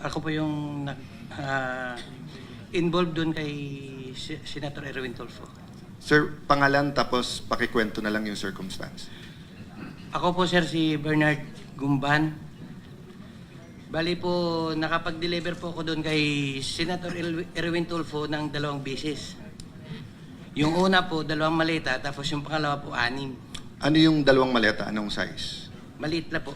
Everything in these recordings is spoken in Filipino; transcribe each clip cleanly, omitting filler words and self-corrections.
ako po yung involved doon kay Senator Erwin Tulfo. Sir, pangalan tapos pakikwento na lang yung circumstance. Ako po sir si Bernard Gumban. Bali po nakapag-deliver po ako doon kay Senator Erwin Tulfo ng 2 beses. Yung una po 2 maleta tapos yung pangalawa po 6. Ano yung 2 maleta? Anong size? Maliit na po,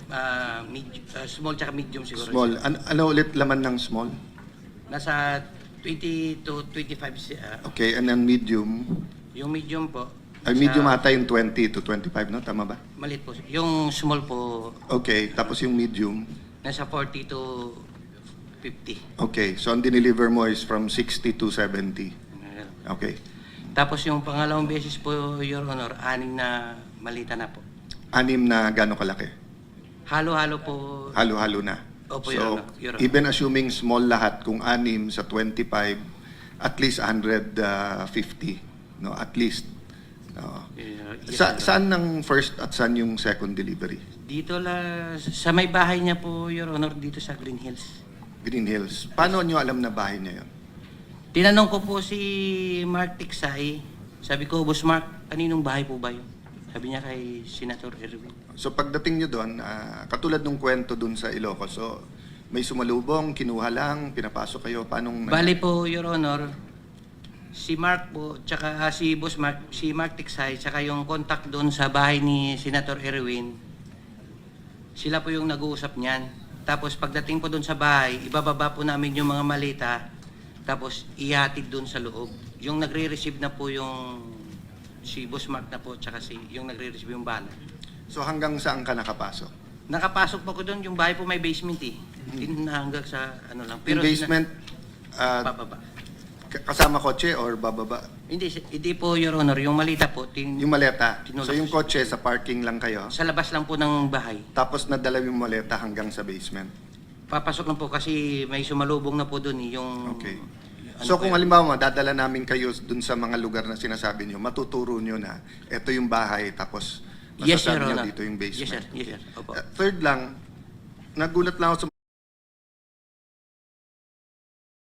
small tsaka medium siguro. Small. Ano ulit laman ng small? Nasa 20 to 25. Okay, and then medium. Yung medium po. Ay, medium ata yung 20 to 25, no? Tama ba? Maliit po. Yung small po, Okay, tapos yung medium. nasa 40 to 50. Okay, so ang dineliver mo is from 60 to 70. Okay. Tapos yung pangalawang beses po, Your Honor, 6 na malita na po. 6 na gano'ng kalaki? Halo-halo po. Halo-halo na. Opo, So, Your Honor. Your Honor. even assuming small lahat, kung 6 sa 25, at least 150. No, at least. No. Yes, Your Honor. Saan ng first at saan yung second delivery? Dito sa may bahay niya po, Your Honor, dito sa Green Hills. Green Hills. Paano nyo alam na bahay niya yun? Tinanong ko po si Mark Tiksay. Sabi ko, Boss Mark, kaninong bahay po ba yun? Sabi niya kay Senator Erwin. So pagdating nyo doon, katulad nung kwento doon sa Ilocos, so may sumalubong, kinuha lang, pinapasok kayo, paanong... Bali po, Your Honor, si Mark po, tsaka si Boss Mark, si Mark Tiksay, tsaka yung contact doon sa bahay ni Senator Erwin, sila po yung nag-uusap niyan. Tapos pagdating po doon sa bahay, ibababa po namin yung mga malita, tapos ihatid doon sa loob. Yung nagre-receive na po yung si Boss Mark na po, tsaka yung nagre-receive yung bala. So hanggang saan ka nakapasok? Nakapasok po ko doon, yung bahay po may basement eh. Hanggang sa ano lang. Yung basement, Bababa. kasama kotse or bababa? Hindi po, Your Honor. Yung malita po, Yung maleta. Tinulak So yung ko kotse sa parking lang kayo, sa labas lang po ng bahay. tapos nadala yung maleta hanggang sa basement. Papasok lang po kasi may sumalubong na po doon yung... Okay. ano So po kung yun? halimbawa dadala namin kayo dun sa mga lugar na sinasabi nyo, matuturo nyo na ito yung bahay tapos Yes, Your masasabi nyo Honor. dito yung Yes, sir. basement. Yes, sir. Opo. Third lang, nagulat lang ako sa